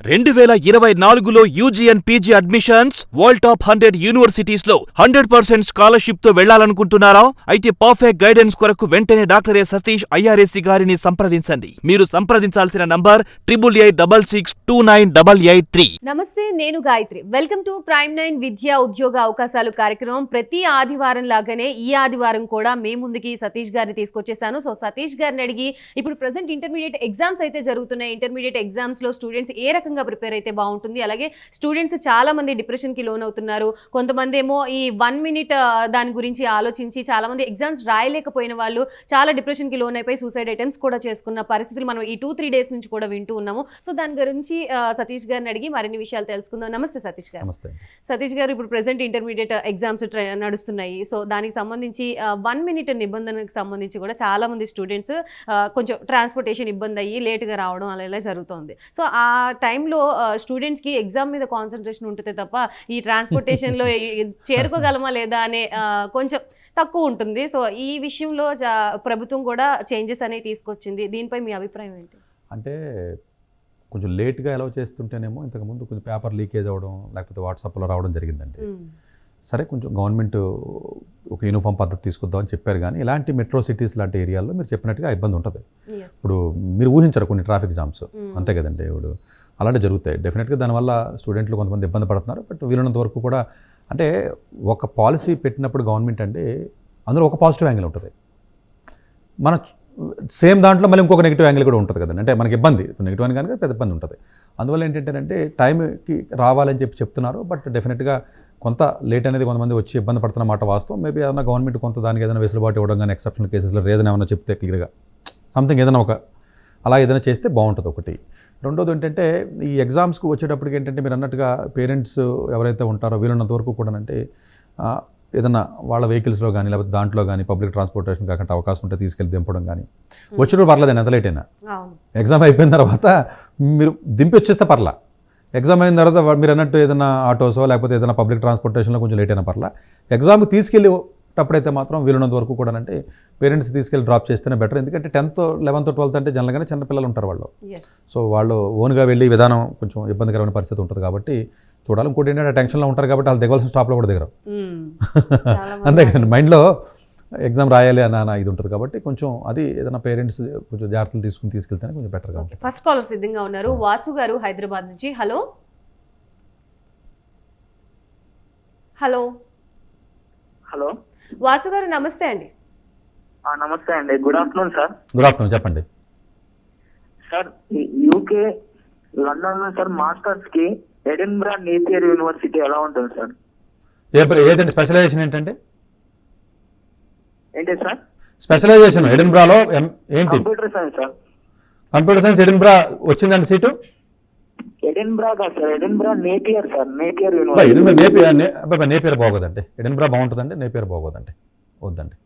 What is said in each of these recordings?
2024లో UG and PG admissions world top 100 universities లో 100% scholarship తో వెళ్లాలనుకుంటున్నారా? అయితే పర్ఫెక్ట్ గైడెన్స్ కొరకు వెంటనే డాక్టర్ సతీష్ ఐఆర్ఎస్సి గారిని సంప్రదించండి. మీరు సంప్రదించాల్సిన నంబర్ 8886629883. నమస్తే, నేను గాయత్రి. వెల్కమ్ టు ప్రైమ్ 9 విద్యా ఉద్యోగ అవకాశాలు కార్యక్రమం. ప్రతి ఆదివారం లాగానే ఈ ఆదివారం కూడా మే ముందుకి సతీష్ గారిని తీసుకొచ్చేసాను. సో సతీష్ గారిని అడిగి ఇప్పుడు ప్రెసెంట్ ఇంటర్మీడియట్ ఎగ్జామ్స్ అయితే జరుగుతున్నాయి. ఇంటర్మీడియట్ ఎగ్జామ్స్ లో స్టూడెంట్స్ ఏ రకంగా ప్రిపేర్ అయితే బాగుంటుంది, అలాగే స్టూడెంట్స్ చాలా మంది డిప్రెషన్ కి లోన్ అవుతున్నారు. కొంతమంది ఏమో ఈ 1 మినిట్ దాని గురించి ఆలోచించి చాలా మంది ఎగ్జామ్స్ రాయలేకపోయిన వాళ్ళు చాలా డిప్రెషన్ కి లోన్ అయిపోయి సూసైడ్ అటెంప్ట్స్ కూడా చేసుకున్న పరిస్థితులు మనం ఈ 2-3 డేస్ నుంచి కూడా వింటూ ఉన్నాము. సో దాని గురించి సతీష్ గారిని అడిగి మరిన్ని విషయాలు తెలుసుకుందాం. నమస్తే సతీష్ గారు. సతీష్ గారు, ఇప్పుడు ప్రెసెంట్ ఇంటర్మీడియట్ ఎగ్జామ్స్ నడుస్తున్నాయి. సో దానికి సంబంధించి 1 మినిట్ నిబంధనకు సంబంధించి కూడా చాలా మంది స్టూడెంట్స్ కొంచెం ట్రాన్స్పోర్టేషన్ ఇబ్బంది అయ్యి లేట్గా రావడం అలా జరుగుతుంది. సో ఆ టైంలో స్టూడెంట్స్కి ఎగ్జామ్ మీద కాన్సన్ట్రేషన్ ఉంటుంది తప్ప ఈ ట్రాన్స్పోర్టేషన్లో చేరుకోగలమా లేదా అనే కొంచెం తక్కువ ఉంటుంది. సో ఈ విషయంలో ప్రభుత్వం కూడా చేంజెస్ అనేవి తీసుకొచ్చింది. దీనిపై మీ అభిప్రాయం ఏంటి? అంటే కొంచెం లేట్గా ఎలా చేస్తుంటేనేమో ఇంతకుముందు కొంచెం పేపర్ లీకేజ్ అవ్వడం లేకపోతే వాట్సాప్లో రావడం జరిగిందండి. సరే, కొంచెం గవర్నమెంట్ ఒక యూనిఫామ్ పద్ధతి తీసుకొద్దామని చెప్పారు, కానీ ఇలాంటి మెట్రో సిటీస్ లాంటి ఏరియాల్లో మీరు చెప్పినట్టుగా ఇబ్బంది ఉంటుంది. ఇప్పుడు మీరు ఊహించరు కొన్ని ట్రాఫిక్ జామ్స్, అంతే కదండి. ఇప్పుడు అలాంటివి జరుగుతాయి డెఫినెట్గా. దానివల్ల స్టూడెంట్లు కొంతమంది ఇబ్బంది పడుతున్నారు. బట్ వీలున్నంత వరకు కూడా అంటే ఒక పాలసీ పెట్టినప్పుడు గవర్నమెంట్ అంటే అందులో ఒక పాజిటివ్ యాంగిల్ ఉంటుంది, మన సేమ్ దాంట్లో మళ్ళీ ఇంకొక నెగిటివ్ యాంగిల్ కూడా ఉంటుంది కదండి. అంటే మనకి ఇబ్బంది నెగిటివ్ అని కనుక పెద్ద ఇబ్బంది ఉంటుంది. అందువల్ల ఏంటంటే టైంకి రావాలని చెప్తున్నారు. బట్ డెఫినెట్గా కొంత లేట్ అనేది కొంతమంది వచ్చి ఇబ్బంది పడుతున్న మాట వాస్తవం. మేబీ ఏదైనా గవర్నమెంట్ కొంత దానికి ఏదైనా వెసులుబాటు ఇవ్వడం కానీ, ఎక్సెప్షనల్ కేసెస్లో రీజన్ ఏమైనా చెప్తే క్లియర్గా సంథింగ్ ఏదైనా అలా ఏదైనా చేస్తే బాగుంటుంది ఒకటి. రెండోది ఏంటంటే ఈ ఎగ్జామ్స్కి వచ్చేటప్పటికి ఏంటంటే మీరు అన్నట్టుగా పేరెంట్స్ ఎవరైతే ఉంటారో వీలున్నంత వరకు కూడా అంటే ఏదన్నా వాళ్ళ వెహికల్స్లో కానీ లేకపోతే దాంట్లో కానీ పబ్లిక్ ట్రాన్స్పోర్టేషన్ కాకుండా అవకాశం ఉంటే తీసుకెళ్ళి దింపడం కానీ, వచ్చినప్పుడు పర్లేదండి ఎంత లేట్ అయినా. ఎగ్జామ్ అయిపోయిన తర్వాత మీరు దింపి వచ్చేస్తే పర్లా. ఎగ్జామ్ అయిన తర్వాత మీరు అన్నట్టు ఏదైనా ఆటోసో లేకపోతే ఏదైనా పబ్లిక్ ట్రాన్స్పోర్టేషన్లో కొంచెం లేట్ అయినా పర్లా. ఎగ్జామ్కి తీసుకెళ్ళేటప్పుడైతే మాత్రం వీలున్నంత వరకు కూడా అంటే పేరెంట్స్ తీసుకెళ్ళి డ్రాప్ చేస్తేనే బెటర్. ఎందుకంటే 10th, 11th, 12th అంటే జనరల్గానే చిన్నపిల్లలు ఉంటారు వాళ్ళు. సో వాళ్ళు ఓన్గా వెళ్ళి విధానం కొంచెం ఇబ్బందికరమైన పరిస్థితి ఉంటుంది కాబట్టి చూడాలి. ఇంకోటి ఏంటంటే టెన్షన్లో ఉంటారు కాబట్టి వాళ్ళు దిగవలసిన స్టాప్లో కూడా దిగరు. అంతే కదండి, మైండ్లో ఎగ్జామ్ రాయాలి అన్న ఇది ఉంటుంది కాబట్టి కొంచెం అది ఏదైనా పేరెంట్స్ కొంచెం జాగ్రత్తలు తీసుకెళ్తేనే కొంచెం బెటర్ గా ఉంటుంది. ఫస్ట్ కాలర్ సిద్ధంగా ఉన్నారు, వాసు గారు హైదరాబాద్ నుంచి. హలో హలో హలో వాసు గారు, నమస్తే అండి. నమస్తే అండి. Good afternoon sir. Good afternoon, చెప్పండి సార్. యూకే లండన్ లో సార్ మాస్టర్స్ కి ఎడిన్బరా నేపియర్ యూనివర్సిటీ ఎలా ఉంటుంది సార్? ఏదండి స్పెషలైజేషన్ ఏంటంటే? ఏంటి సార్ స్పెషలైజేషన్ ఎడిన్బరాలో ఏంటి? Computer science sir. Computer science Edinburgh వచ్చిందండి సీటు? ఎడిన్బరా కాదు sir, Edinburgh Napier sir. Napier Napier బాగోదండి. ఎడిన్బరా బాగుంటుందండి, నేపియర్ బాగోదండి, వద్దండి.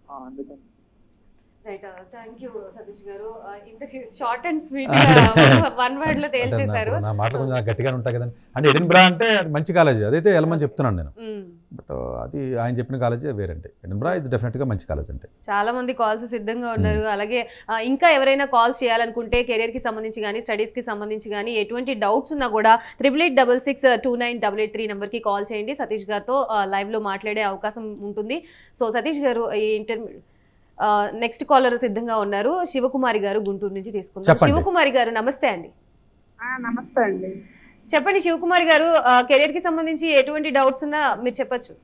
రైట్, థ్యాంక్ యూ సతీష్ గారు. ఇంతకీ short and sweet one word లో తేల్చేశారు. నా మాటలు కొంచెం గట్టిగానే ఉంటాయి కదండి. అంటే ఎడిన్బరా అంటే మంచి కాలేజీ, అదైతే వెళ్ళమని చెప్తున్నాను నేను. బట్ అది ఆయన చెప్పిన కాలేజీ వేరండి. ఎడిన్బరా ఇది డెఫినెట్గా మంచి కాలేజ్ అంటే. చాలా మంది కాల్స్ సిద్ధంగా ఉన్నారు. అలాగే ఇంకా ఎవరైనా కాల్స్ చేయాలనుకుంటే కెరియర్ కి సంబంధించి కానీ స్టడీస్ కి సంబంధించి కానీ ఎటువంటి డౌట్స్ ఉన్నా కూడా 8886629883 నెంబర్ కి కాల్ చేయండి. సతీష్ గారితో లైవ్ లో మాట్లాడే అవకాశం ఉంటుంది. సో సతీష్ గారు, ఈ నెక్స్ట్ కాలర్ సిద్ధంగా ఉన్నారు, శివకుమారి గారు గుంటూరు నుంచి తీసుకుంటారు. శివకుమారి గారు నమస్తే అండి. నమస్తే అండి. చెప్పండి శివకుమారి గారు, కెరియర్ కి సంబంధించి ఎటువంటి డౌట్స్ ఉన్నా మీరు చెప్పచ్చు.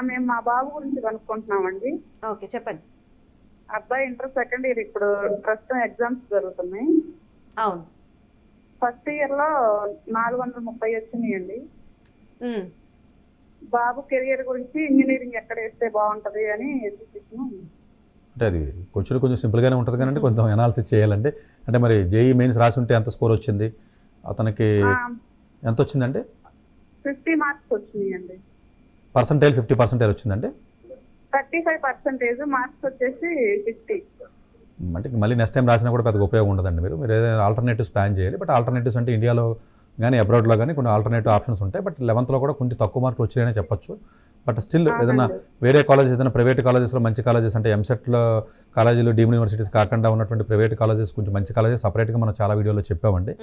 మేము మా బాబు గురించి కనుక్కుంటున్నామండి. ఓకే, చెప్పండి. అబ్బాయి ఇంటర్ సెకండ్ ఇయర్, ఇప్పుడు ప్రస్తుతం ఎగ్జామ్స్ జరుగుతున్నాయి. అవును. ఫస్ట్ ఇయర్ లో 430 వచ్చినాయండి. బాబు కెరియర్ గురించి ఇంజనీరింగ్ ఎక్కడ వేస్తే బాగుంటది అని ఎడ్యుకేషన్. అంటే అది కొంచెం సింపుల్గానే ఉంటుంది కానీ కొంచెం అనాలిసిస్ చేయాలండి. అంటే మరి జేఈ మెయిన్స్ రాసి ఉంటే ఎంత స్కోర్ వచ్చింది అతనికి? ఎంత వచ్చిందండి? 50 మార్క్స్ వచ్చినాయండి. పర్సంటేజ్ 50% వచ్చిందండి. 35% మార్క్స్ వచ్చేసి 50. అంటే మళ్ళీ నెక్స్ట్ టైం రాసినా కూడా పెద్దగా ఉపయోగం ఉండదండి. మీరు ఏదైనా ఆల్టర్నేటివ్స్ ప్లాన్ చేయాలి. బట్ ఆల్టర్నేటివ్స్ అంటే ఇండియాలో కానీ అబ్రాడ్లో కానీ కొన్ని ఆల్టర్నేటివ్ ఆప్షన్స్ ఉంటాయి. బట్ 11th లో కూడా కొంచెం తక్కువ మార్కులు వచ్చినాయని చెప్పొచ్చు. బట్ స్టిల్ ఏదైనా వేరే కాలేజెస్, ఏదైనా ప్రైవేట్ కాలేజెస్లో మంచి కాలేజెస్ అంటే ఎంసెట్లో కాలేజీలు, డీమ్డ్ యూనివర్సిటీస్ కాకుండా ఉన్నటువంటి ప్రైవేట్ కాలేజెస్, కొంచెం మంచి కాలేజెస్ సపరేట్గా మనం చాలా వీడియోలో చెప్పామండి.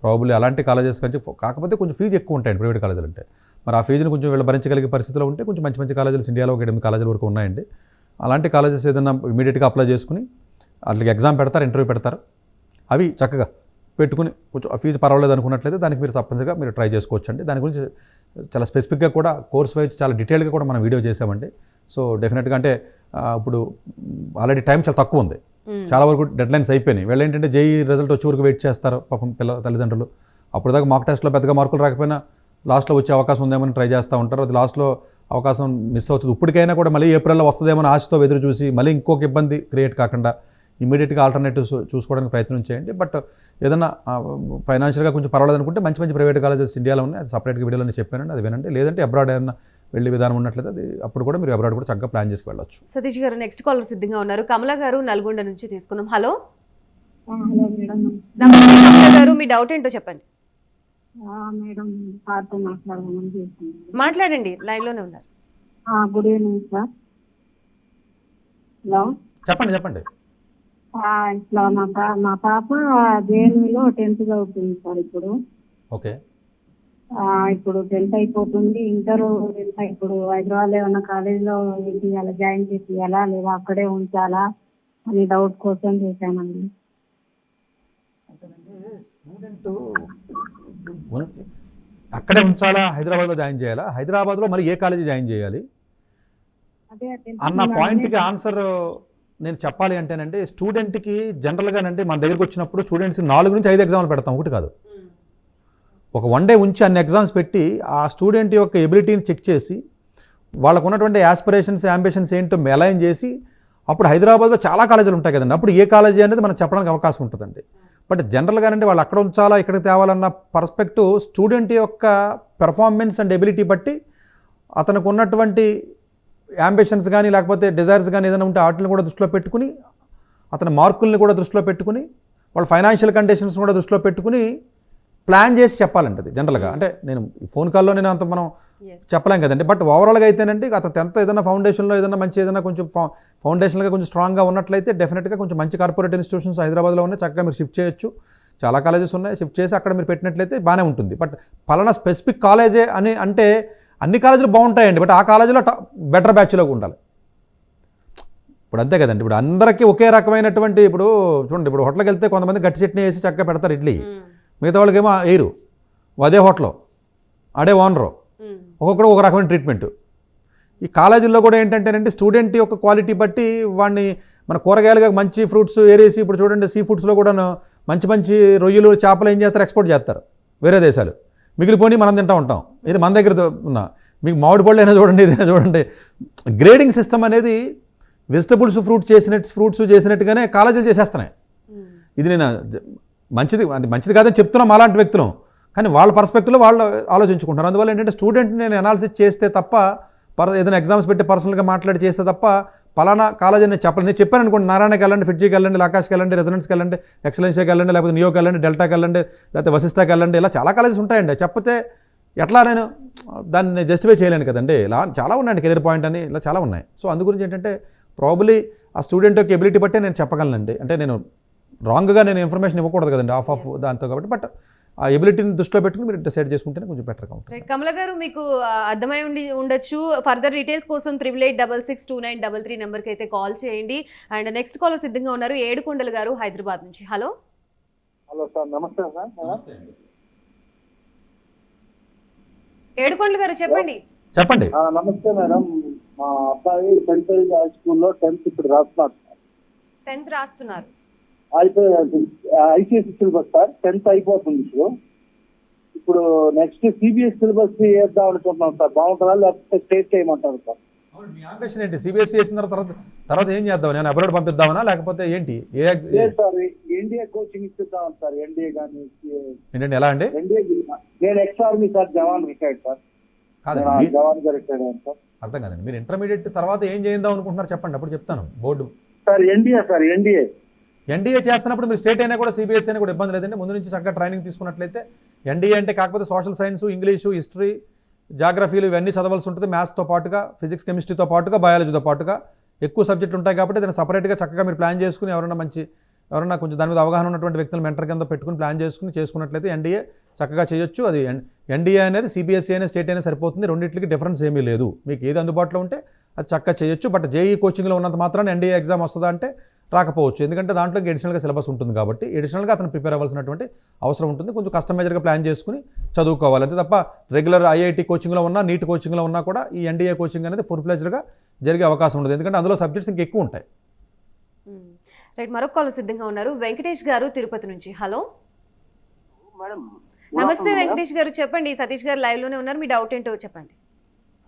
ప్రాబబ్లీ అలాంటి కాలేజెస్ కొంచెం, కాకపోతే కొంచెం ఫీజు ఎక్కువ ఉంటాయండి ప్రైవేట్ కాలేజీలు అంటే. మరి ఆ ఫీజుని కొంచెం వీళ్ళు భరించగలిగే పరిస్థితిలో ఉంటే కొంచెం మంచి మంచి కాలేజెస్ ఇండియాలో ఒక 8 కాలేజీల వరకు ఉన్నాయండి. అలాంటి కాలేజెస్ ఏదైనా ఇమీడియట్గా అప్లై చేసుకుని వాటికి ఎగ్జామ్ పెడతారు, ఇంటర్వ్యూ పెడతారు, అవి చక్కగా పెట్టుకుని కొంచెం ఆ ఫీజు పర్వాలేదు అనుకున్నట్లయితే దానికి మీరు తప్పనిసరిగా మీరు ట్రై చేసుకోవచ్చు అండి. దాని గురించి చాలా స్పెసిఫిక్గా కూడా కోర్స్ వైజ్ చాలా డీటెయిల్గా కూడా మనం వీడియో చేసామండి. సో డెఫినెట్గా అంటే ఇప్పుడు ఆల్రెడీ టైం చాలా తక్కువ ఉంది, చాలా వరకు డెడ్ లైన్స్ అయిపోయినాయి. వీళ్ళు ఏంటంటే జేఈ రిజల్ట్ వచ్చే వరకు వెయిట్ చేస్తారు పాపం తల్లిదండ్రులు. అప్పుడు దాకా మాక్ టెస్ట్లో పెద్దగా మార్కులు రాకపోయినా లాస్ట్లో వచ్చే అవకాశం ఉందేమని ట్రై చేస్తూ ఉంటారు. అది లాస్ట్లో అవకాశం మిస్ అవుతుంది. ఇప్పటికైనా కూడా మళ్ళీ ఏప్రిల్లో వస్తుందేమో ఆశతో ఎదురు చూసి మళ్ళీ ఇంకొక ఇబ్బంది క్రియేట్ కాకుండా ఇమీడియట్గా ఆల్టర్నేటివ్స్ చూసుకోవడానికి ప్రయత్నం చేయండి. బట్ ఏదైనా ఫైనాన్షియల్గా కొంచెం పర్వాలేదు అనుకుంటే మంచి మంచి ప్రైవేట్ కాలేజెస్ ఇండియాలో ఉన్నాయి, అది సపరేట్గా వీడియోలో చెప్పానండి, అది వినండి. లేదంటే అబ్రాడ్ ఏదైనా వెళ్ళే విధానం ఉన్నట్లయితే అది అప్పుడు కూడా మీరు అబ్రాడ్ కూడా చక్కగా ప్లాన్ చేసి వెళ్ళొచ్చు. సతీష్ గారు నెక్స్ట్ కాలర్ సిద్ధంగా ఉన్నారు. కమల గారు నల్గొండ నుంచి తీసుకుందాం. Hello hello madam. నమస్తే కమల గారు, మీ డౌట్ ఏంటో చెప్పండి. మేడం సార్తో మాట్లాడదామని చేస్తున్నాను. మాట్లాడండి, లైవ్ లోనే ఉన్నారు. Good evening sir. హలో చెప్పండి. ఇట్లా మా పాప జేఎన్యూలో 10th చదువుతుంది సార్. ఇప్పుడు ఓకే, ఇప్పుడు 10th అయిపోతుంది. ఇంటర్ ఇప్పుడు హైదరాబాద్లో ఏమన్నా కాలేజీలో అలా జాయిన్ చేయాలా లేదా అక్కడే ఉంచాలా అని డౌట్ కోసం చేశానండి. స్టూడెంట్ అక్కడే ఉంచాలా, హైదరాబాద్లో జాయిన్ చేయాలా, హైదరాబాద్లో మరి ఏ కాలేజీ జాయిన్ చేయాలి అన్న పాయింట్కి ఆన్సర్ నేను చెప్పాలి అంటేనండి, స్టూడెంట్కి జనరల్గానంటే మన దగ్గరికి వచ్చినప్పుడు స్టూడెంట్స్కి 4 నుంచి 5 ఎగ్జామ్లు పెడతాం, ఒకటి కాదు. ఒక 1 డే ఉంచి అన్ని ఎగ్జామ్స్ పెట్టి ఆ స్టూడెంట్ యొక్క ఎబిలిటీని చెక్ చేసి వాళ్ళకు ఉన్నటువంటి యాస్పిరేషన్స్, అంబిషన్స్ ఏంటో అలైన్ చేసి అప్పుడు హైదరాబాద్లో చాలా కాలేజీలు ఉంటాయి కదండి, అప్పుడు ఏ కాలేజీ అనేది మనం చెప్పడానికి అవకాశం ఉంటుందండి. బట్ జనరల్గానంటే వాళ్ళు అక్కడ ఉంచాలా ఇక్కడికి తేవాలన్న పర్స్పెక్టివ్ స్టూడెంట్ యొక్క పెర్ఫార్మెన్స్ అండ్ ఎబిలిటీ బట్టి అతనికి ఉన్నటువంటి యాంబిషన్స్ కానీ లేకపోతే డిజైర్స్ కానీ ఏదైనా ఉంటే వాటిని కూడా దృష్టిలో పెట్టుకుని, అతని మార్కుల్ని కూడా దృష్టిలో పెట్టుకుని, వాళ్ళ ఫైనాన్షియల్ కండిషన్స్ కూడా దృష్టిలో పెట్టుకుని ప్లాన్ చేసి చెప్పాలంటే అది జనరల్గా. అంటే నేను ఫోన్ కాల్లో నేను అంత మనం చెప్పలేం కదండి. బట్ ఓవరాల్గా అయితేనండి అతను 10th ఏదైనా ఫౌండేషన్లో ఏదైనా మంచి ఏదైనా కొంచెం ఫౌండేషన్గా కొంచెం స్ట్రాంగ్గా ఉన్నట్లయితే డెఫినెట్గా కొంచెం మంచి కార్పొరేట్ ఇన్స్టిట్యూషన్స్ హైదరాబాద్లో ఉన్నాయి, చక్కగా మీరు షిఫ్ట్ చేయొచ్చు. చాలా కాలేజెస్ ఉన్నాయి, షిఫ్ట్ చేసి అక్కడ మీరు పెట్టినట్లయితే బాగానే ఉంటుంది. బట్ పలానా స్పెసిఫిక్ కాలేజే అని అంటే అన్ని కాలేజీలు బాగుంటాయండి, బట్ ఆ కాలేజీలో బెటర్ బ్యాచ్లోకి ఉండాలి. ఇప్పుడు అంతే కదండి, ఇప్పుడు అందరికీ ఒకే రకమైనటువంటి ఇప్పుడు చూడండి, ఇప్పుడు హోటల్కి వెళ్తే కొంతమంది గట్టి చట్నీ వేసి చక్కగా పెడతారు ఇడ్లీ, మిగతా వాళ్ళకేమో ఎయిరు అదే హోటల్ అదే ఓనరు, ఒక్కొక్కడు ఒక రకమైన ట్రీట్మెంట్. ఈ కాలేజీల్లో కూడా ఏంటంటేనంటే స్టూడెంట్ యొక్క క్వాలిటీ బట్టి వాడిని మన కూరగాయలుగా మంచి ఫ్రూట్స్ ఏరేసి, ఇప్పుడు చూడండి సీ ఫుడ్స్లో కూడా మంచి మంచి రొయ్యలు, చేపలు ఏం చేస్తారు, ఎక్స్పోర్ట్ చేస్తారు వేరే దేశాలు, మిగిలిపోయి మనం తింటూ ఉంటాం. ఇది మన దగ్గర ఉన్న మీకు మామిడి పళ్ళు అయినా చూడండి, ఏదైనా చూడండి. గ్రేడింగ్ సిస్టమ్ అనేది వెజిటబుల్స్ ఫ్రూట్స్ చేసినట్టుగానే కాలేజీలు చేసేస్తున్నాయి. ఇది నేను మంచిది కాదని చెప్తున్నాం అలాంటి వ్యక్తులు, కానీ వాళ్ళ పర్స్పెక్టివ్లో వాళ్ళు ఆలోచించుకుంటున్నారు. అందువల్ల ఏంటంటే స్టూడెంట్ని నేను అనాలిసిస్ చేస్తే తప్ప ఏదైనా ఎగ్జామ్స్ పెట్టి పర్సనల్గా మాట్లాడి చేస్తే తప్ప పలానా కాలేజీ నేను చెప్పలేదు. నేను చెప్పాను అనుకోండి, నారాయణకి వెళ్ళండి, ఫిడ్జీకి వెళ్ళండి, ఆకాష్కి వెళ్ళండి, రెసిడెన్స్కి వెళ్ళండి, ఎక్సలెన్స్కి వెళ్ళండి, లేకపోతే నియోకి వెళ్ళండి, డెల్టాకి వెళ్ళండి, లేకపోతే వశిష్ఠకి వెళ్ళండి, ఇలా చాలా కాలేజెస్ ఉంటాయండి. చెప్పతే ఎట్లా నేను దాన్ని జస్టిఫై చేయలేను కదండి. ఇలా చాలా ఉన్నాయండి, కెరీర్ పాయింట్ అని ఇలా చాలా ఉన్నాయి. సో అందు గురించి ఏంటంటే ప్రాబబ్లీ ఆ స్టూడెంట్ యొక్క ఎబిలిటీ బట్టే నేను చెప్పగలనండి. అంటే నేను రాంగ్గా నేను ఇన్ఫర్మేషన్ ఇవ్వకూడదు కదండి ఆఫ్ దాంతో, కాబట్టి బట్ ఆ ఎబిలిటీని దృష్టిలో పెట్టుకుని మీరు డిసైడ్ చేసుకుంటేనే కొంచెం బెటర్గా ఉంటుంది. కమల గారు, మీకు అర్థమై ఉండొచ్చు. ఫర్దర్ డీటెయిల్స్ కోసం 88866293 నెంబర్కి అయితే కాల్ చేయండి. అండ్ నెక్స్ట్ కాలర్ సిద్ధంగా ఉన్నారు, ఏడుకొండల గారు హైదరాబాద్ నుంచి. హలో సార్, నమస్తే సార్. ఏడుకొండల గారు చెప్పండి. నమస్తే మేడం. మా అబ్బాయి 10th హై స్కూల్లో 10th ఇప్పుడు రాస్తున్నారు. 10th రాస్తున్నారు అయితే ఐసీఎస్సీ సిలబస్ సార్, 10th అయిపోతుంది ఇప్పుడు నెక్స్ట్ సిబిఎస్ సిలబస్ వేద్దాం అనుకుంటున్నాం సార్. బాగుంటుందా లేకపోతే స్టేట్ చేయమంటారు సార్? మీ ఆంబిషన్ ఏంటి? సిబిఎస్ఈ వేసిన తర్వాత ఏం చేద్దాం? నేను అబ్రాడ్ పంపిద్దామనా లేకపోతే ఏంటి? సార్ ఎన్డీఏ కోచింగ్ ఇస్తున్నాం సార్. ఎన్డీఏ కానీ ఏంటంటే ఎలా అండి? నేను ఎక్స్-ఆర్మీ సార్, జవాన్ రిటైర్డ్ సార్. కాదండి, జవాన్ గా రిటైర్డ్ అయ్యాను సార్. అర్థం కాదండి. మీరు ఇంటర్మీడియట్ తర్వాత ఏం చేద్దాం అనుకుంటున్నారు చెప్పండి, అప్పుడు చెప్తాను. బోర్డు సార్ ఎన్డీఏ ఎన్డీఏ చేస్తున్నప్పుడు మీరు స్టేట్ అయినా కూడా సిబిఎస్ఈ అయినా కూడా ఇబ్బంది లేదండి. ముందు నుంచి చక్కగా ట్రైనింగ్ తీసుకున్నట్లయితే ఎన్డీఏ అంటే కాకపోతే సోషల్ సైన్స్, ఇంగ్లీషు, హిస్టరీ, జాగ్రఫీలు ఇవన్నీ చదవాల్సి ఉంటుంది. మ్యాథ్స్తో పాటుగా ఫిజిక్స్ కెమిస్ట్రీతో పాటుగా బయాలజీతో పాటుగా ఎక్కువ సబ్జెక్టులు ఉంటాయి కాబట్టి దాన్ని సపరేట్గా చక్కగా మీరు ప్లాన్ చేసుకుని ఎవరైనా కొంచెం దాని మీద అవగాహన ఉన్నటువంటి వ్యక్తులు మెంటర్ కింద పెట్టుకుని ప్లాన్ చేసుకున్నట్లయితే ఎన్డీఏ చక్కగా చేయొచ్చు. అది ఎన్డీఏ అనేది సిబిఎస్ఈ అనేది స్టేట్ అయినా సరిపోతుంది. రెండింటికి డిఫరెన్స్ ఏమీ లేదు. మీకు ఏది అందుబాటులో ఉంటే అది చక్కగా చేయొచ్చు. బట్ జేఈ కోచింగ్లో ఉన్నంత మాత్రాన ఎన్డీఏ ఎగ్జామ్ వస్తుందా అంటే రాకపోవచ్చు. ఎందుకంటే దాంట్లోకి అడిషనల్గా సిలబస్ ఉంటుంది కాబట్టి అడిషనల్గా అతను ప్రిపేర్ అవ్వాల్సినటువంటి అవసరం ఉంటుంది. కొంచెం కస్టమైజర్గా ప్లాన్ చేసుకుని చదువుకోవాలి. అంతే తప్ప రెగ్యులర్ ఐఐటి కోచింగ్లో ఉన్నా నీట్ కోచింగ్లో ఉన్నా కూడా ఈ ఎన్డీఏ కోచింగ్ అనేది ఫుల్ ఫ్లెజ్డ్గా జరిగే అవకాశం ఉండదు. ఎందుకంటే అందులో సబ్జెక్ట్స్ ఇంకా ఎక్కువ ఉంటాయి. రైట్, మరొక కాల్ సిద్ధంగా ఉన్నారు. వెంకటేష్ గారు తిరుపతి నుంచి. హలో మేడం నమస్తే వెంకటేష్ గారు, చెప్పండి. సతీష్ గారు లైవ్ లోనే ఉన్నారు, మీ డౌట్ ఏంటో చెప్పండి.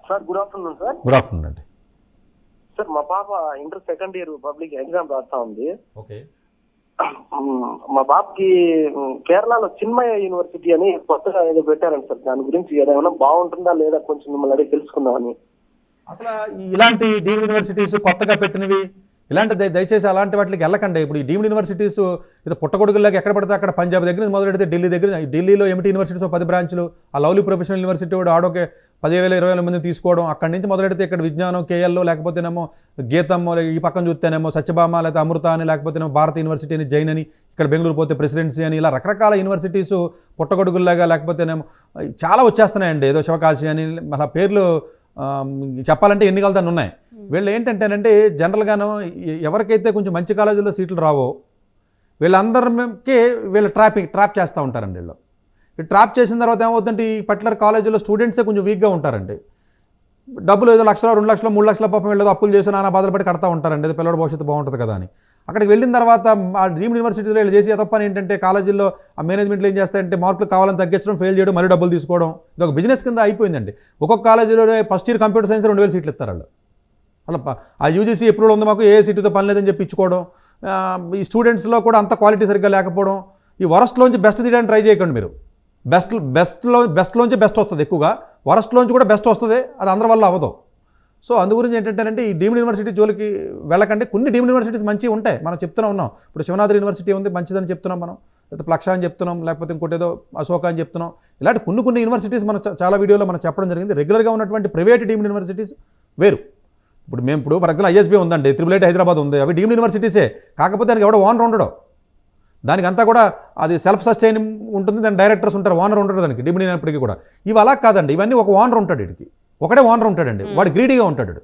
Sir good afternoon sir. Good afternoon అండి. సార్ మా పాప inter second year public exam రాస్తా ఉంది. ఓకే. మా బాబుకి కేరళలో చిన్మయ యూనివర్సిటీ అని కొత్తగా ఏదో పెట్టారండి సార్. దాని గురించి ఏదైనా బాగుంటుందా లేదా కొంచెం మిమ్మల్ని అడిగి తెలుసుకుందామని. అసలు ఇలాంటి డీమ్డ్ యూనివర్సిటీస్ కొత్తగా పెట్టినవి ఇలాంటి దయచేసి అలాంటి వాటికి వెళ్ళకండి. ఇప్పుడు ఈ డీమ్డ్ యూనివర్సిటీస్ ఇది పుట్టగొడుగుల్లాగా ఎక్కడ పడితే అక్కడ పంజాబ్ దగ్గర నుంచి మొదలు పెడితే ఢిల్లీలో ఎంటీ యూనివర్సిటీస్ 10 బ్రాంచ్లు, ఆ లవ్లీ ప్రొఫెషనల్ యూనివర్సిటీ కూడా ఆడొకే 10,000-20,000 మంది తీసుకోవడం. అక్కడి నుంచి మొదలెడితే ఇక్కడ విజ్ఞానం కేఎల్లో, లేకపోతేనేమో గీతం, ఈ పక్కన చూస్తేనేమో సత్యభామ, లేకపోతే అమృత అని, లేకపోతేనేమో భారత యూనివర్సిటీ అని, జైన్ అని, ఇక్కడ బెంగళూరు పోతే ప్రెసిడెన్సీ అని, ఇలా రకరకాల యూనివర్సిటీస్ పుట్టగొడుగుల్లాగా లేకపోతేనేమో చాలా వచ్చేస్తున్నాయండి. ఏదో శివకాశి అని అలా పేర్లు చెప్పాలంటే ఎన్ని కలదాన్ని ఉన్నాయి. వీళ్ళు ఏంటంటేనంటే జనరల్గాను ఎవరికైతే కొంచెం మంచి కాలేజీలో సీట్లు రావో వీళ్ళందరికీ వీళ్ళు ట్రాప్ చేస్తూ ఉంటారండి. వీళ్ళు ట్రాప్ చేసిన తర్వాత ఏమవుతుందంటే ఈ పర్టికులర్ కాలేజీలో స్టూడెంట్సే కొంచెం వీక్గా ఉంటారండి. డబ్బులు ఏదో 1 లక్షలు, 2 లక్షలు, 3 లక్షల పాపం వీళ్ళు అప్పులు చేసి నానా బాధలు పడి కడతా ఉంటారండి. అది పిల్లల భవిష్యత్తు బాగుంటుంది కదా అని. అక్కడికి వెళ్ళిన తర్వాత ఆ డ్రీమ్ యూనివర్సిటీలో వీళ్ళు చేసి తప్పని ఏంటంటే కాలేజీల్లో ఆ మేనేజ్మెంట్లో ఏం చేస్తాయంటే మార్కులు కావాలని తగ్గించడం, ఫెయిల్ చేయడం, మళ్ళీ డబ్బులు తీసుకోవడం. ఇది ఒక బిజినెస్ కింద అయిపోయిందండి. ఒక్కొక్క కాలేజీలోనే ఫస్ట్ ఇయర్ కంప్యూటర్ సైన్స్ 2,000 సీట్లు ఇస్తారు వాళ్ళు. అలా ఆ యూజీసీ ఎప్పుడు ఉంది మాకు ఏ సీటుతో పని లేదని చెప్పి ఇచ్చుకోవడం. ఈ స్టూడెంట్స్లో కూడా అంత క్వాలిటీ సరిగ్గా లేకపోవడం. ఈ వరస్ట్లోంచి బెస్ట్ తీయడానికి ట్రై చేయకండి మీరు. బెస్ట్లోంచి బెస్ట్ వస్తుంది ఎక్కువగా, వరస్ట్లోంచి కూడా బెస్ట్ వస్తుంది. అది అందరి వల్ల అవ్వదు. సో అందు గురించి ఏంటంటే ఈ డీమ్డ్ యూనివర్సిటీ జోలికి వెళ్ళకండి. కొన్ని డీమ్డ్ యూనివర్సిటీస్ మంచిగా ఉంటాయి, మనం చెప్తూనే ఉన్నాం. ఇప్పుడు శివనాథ్ యూనివర్సిటీ ఉంది, మంచిదని చెప్తున్నాం మనం. లేకపోతే ప్లక్ష అని చెప్తున్నాం, లేకపోతే ఇంకోటి ఏదో అశోక అని చెప్తున్నాం. ఇలాంటి కొన్ని యూనివర్సిటీస్ మనం చాలా వీడియోలో మనం చెప్పడం జరిగింది. రెగ్యులర్గా ఉన్నటువంటి ప్రైవేట్ డీమ్డ్ యూనివర్సిటీస్ వేరు. ఇప్పుడు ఫర్ ఎగ్జాంపుల్ ఐఎస్బీ ఉందండి, IIIT హైదరాబాద్ ఉంది, అవి డీమ్డ్ యూనివర్సిటీసే. కాకపోతే దానికి ఎవడో ఓనర్ ఉండడు. దానికి అంతా కూడా అది సెల్ఫ్ సస్టైన్ ఉంటుంది. దాని డైరెక్టర్స్ ఉంటారు, ఓనర్ ఉంటాడు దానికి డీమ్డ్ అయినప్పటికీ కూడా. ఇవి అలా కాదండి, ఇవన్నీ ఒక ఓనర్ ఉంటాడు. వీడికి ఒకడే ఓనర్ ఉంటాడండి, వాడు గ్రీడీగా ఉంటాడు.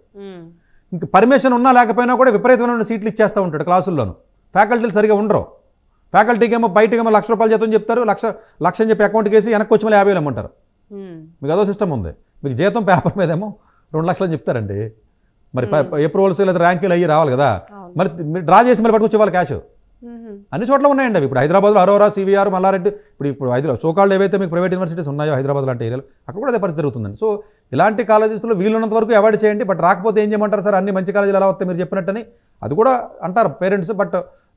ఇంక పర్మిషన్ ఉన్నా లేకపోయినా కూడా విపరీతమైన సీట్లు ఇచ్చేస్తూ ఉంటాడు క్లాసుల్లోనూ. ఫ్యాకల్టీలు సరిగా ఉండరు. ఫ్యాకల్టీకి ఏమో బయటకేమో ₹1,00,000 జీతం చెప్తారు, లక్ష అని చెప్పి అకౌంట్కి వేసి వెనక్కి వచ్చి మళ్ళీ 50,000 ఇమ్మంటారు. మీకు అదో సిస్టమ్ ఉంది. మీకు జీతం పేపర్ మీద ఏమో 2 లక్షలు అని చెప్తారండి. మరి అప్రూవల్స్ లేదా ర్యాంకులు అయ్యి రావాలి కదా, మరి మీరు డ్రా చేసి మళ్ళీ పట్టుకొచ్చి ఇవ్వాలి క్యాష్. అన్ని చోట్ల ఉన్నాయండి అవి. ఇప్పుడు హైదరాబాద్లో అరోరా, సివిఆర్, మల్లారెడ్డి, ఇప్పుడు హైదరాబాద్ సోకాళ్ళు ఏవైతే మీకు ప్రైవేట్ యూనివర్సిటీస్ ఉన్నాయో హైదరాబాద్ లాంటి ఏరియాలో అక్కడ కూడా అదే పరిస్థితి జరుగుతుందండి. సో ఇలాంటి కాలేజెస్లో వీలున్నంత వరకు అవాయిడ్ చేయండి. బట్ రాకపోతే ఏం చేయమంటారు సార్, అన్ని మంచి కాలేజీలు ఎలా వస్తాయి మీరు చెప్పినట్టని అది కూడా అంటారు పేరెంట్స్. బట్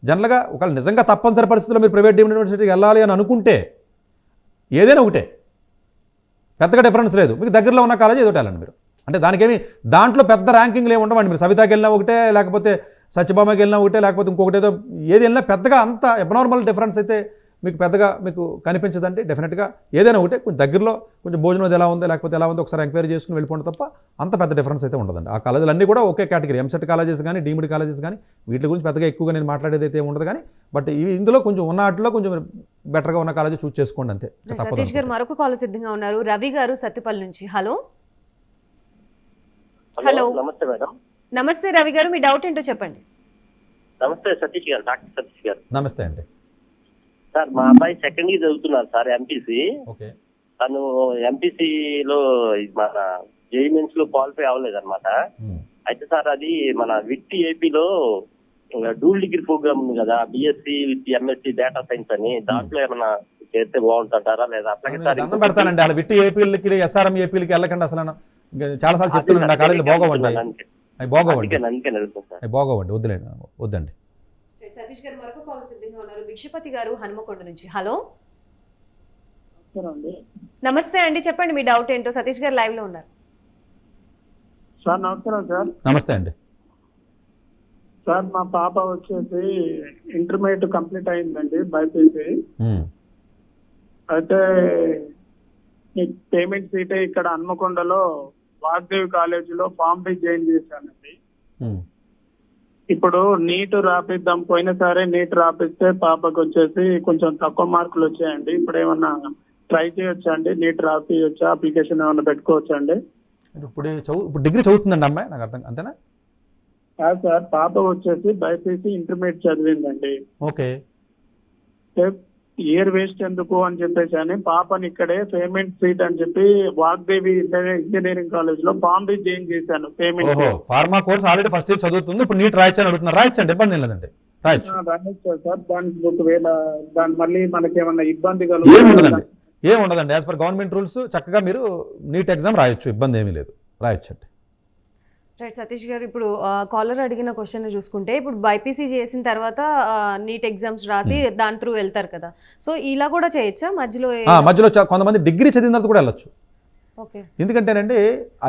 జనరల్గా ఒకవేళ నిజంగా తప్పనిసరి పరిస్థితుల్లో మీరు ప్రైవేట్ డీమ్డ్ యూనివర్సిటీకి వెళ్ళాలి అని అనుకుంటే ఏదైనా ఒకటే, పెద్దగా డిఫరెన్స్ లేదు. మీకు దగ్గరలో ఉన్న కాలేజీ ఏదో వెళ్ళండి మీరు. అంటే దాంట్లో పెద్ద ర్యాంకింగ్లు ఏమి ఉండవండి. మీరు సవితాకి వెళ్ళినా ఒకటే, లేకపోతే సత్యభామకి వెళ్ళినా ఒకటే, లేకపోతే ఇంకొకటి ఏదో ఏది వెళ్ళినా పెద్దగా అంత అబ్నార్మల్ డిఫరెన్స్ అయితే మీకు పెద్దగా మీకు కనిపించదండి. డెఫినెట్గా ఏదైనా ఒకటే కొంచెం దగ్గరలో కొంచెం భోజనం ఎలా ఉంది లేకపోతే ఎలా ఉంది ఒకసారి ఎంక్వైరీ చేసుకుని వెళ్ళిపోండి తప్ప అంత పెద్ద డిఫరెన్స్ అయితే ఉండదండి. ఆ కాలేజీలు అన్నీ కూడా ఒకే కేటగిరీ, ఎంసెట్ కాలేజెస్ కానీ డీమ్డ్ కాలేజెస్ కానీ వీటి గురించి పెద్దగా ఎక్కువగా నేను మాట్లాడేది అయితే ఉండదు. కానీ బట్ ఇందులో కొంచెం ఉన్న వాటిలో కొంచెం బెటర్గా ఉన్న కాలేజీ చూస్ చేసుకోండి అంతే. సతీష్ గారు మరొక కాల్ సిద్ధంగా ఉన్నారు. రవి గారు సత్తుపల్లి నుంచి. హలో నమస్తే మేడం. నమస్తే రవి గారు, మీ డౌట్ ఏంటో చెప్పండి. నమస్తే సతీష్ గారు, డాక్టర్ సతీష్ గారు. నమస్తే అండి. సార్ మా అబ్బాయి సెకండ్ ఇయర్ చదువుతున్నారు సార్, ఎంపీసీ. ఓకే. తను ఎంపీసీలో మన జేఈ మెయిన్స్ లో క్వాలిఫై అవ్వలేదు అనమాట. అయితే సార్ అది మన విట్టి ఏపీలో డూల్ డిగ్రీ ప్రోగ్రామ్ ఉంది కదా, BSc with MSc data science అని, దాంట్లో ఏమైనా చేస్తే బాగుంటుంటారా లేదా? అట్లాగే సార్ పెడతానండి అలా విట్టి ఏపీలకి ఎస్ఆర్ఎం ఏపీలకి వెళ్ళకండి. అసలు చాలా సార్లు చెప్తున్నాను నా కాలేజీలో బాగోవండి, అవి బాగోవండి, అవి బాగోవండి, వద్దండి. సతీష్ గారు మరొక కాల్ సిద్ధంగా ఉన్నారు. భిక్షపతి గారు హనుమకొండ నుంచి. హలో నమస్తే అండి, చెప్పండి మీ డౌట్ ఏంటో. సతీష్ గారు లైవ్ లో ఉన్నారు. సార్ నమస్కారం సార్. నమస్తే అండి. సార్ మా పాప వచ్చేసి ఇంటర్మీడియట్ కంప్లీట్ అయిందండి బైపీసీ. అయితే పేమెంట్ సీటే ఇక్కడ హన్మకొండలో వాగ్దేవి కాలేజీలో ఫామ్ బి జాయిన్ చేశానండి. ఇప్పుడు నీట్ రాపిద్దాం, పోయిన సరే నీట్ రాపిస్తే పాపకు వచ్చేసి కొంచెం తక్కువ మార్కులు వచ్చాయండి. ఇప్పుడు ఏమన్నా ట్రై చేయొచ్చా అండి? నీట్ రాపియొచ్చా? అప్లికేషన్ ఏమన్నా పెట్టుకోవచ్చా అండి? ఇప్పుడు డిగ్రీ చదువుతుందండి అమ్మాయి, నాకు అర్థం అంతేనా? కాదు సార్, పాప వచ్చేసి బైపీసీ ఇంటర్మీడియట్ చదివిందండి. ఓకే. ఇయర్ వేస్ట్ ఎందుకు అని చెప్పేసి అని పాపని ఇక్కడే పేమెంట్ సీట్ అని చెప్పి వాగ్దేవి ఇంజనీరింగ్ కాలేజ్ లో ఫామ్ బి జాయిన్ చేశాను. Payment pharma course already first year చదువుతుంది, ఇప్పుడు నీట్ రాయొచ్చని అడుగుతున్నారు. రాయొచ్చండి, ఇబ్బంది ఏం లేదండి, రాయొచ్చు. సార్ దానికి ఒకవేళ దాని మళ్ళీ మనకి ఏమన్నా ఇబ్బంది ఏం ఉండదండి. యాజ్ పర్ గవర్నమెంట్ రూల్స్ చక్కగా మీరు నీట్ ఎగ్జామ్ రాయొచ్చు, ఇబ్బంది ఏమీ లేదు, రాయొచ్చండి. రైట్ సతీష్ గారు, ఇప్పుడు కాలర్ అడిగిన క్వశ్చన్ చూసుకుంటే ఇప్పుడు బైపీసీ చేసిన తర్వాత నీట్ ఎగ్జామ్స్ రాసి దాని త్రూ వెళ్తారు కదా, సో ఇలా కూడా చేయొచ్చా? మధ్యలో కొంతమంది డిగ్రీ చదివిన తర్వాత కూడా వెళ్ళొచ్చు. ఓకే. ఎందుకంటేనండి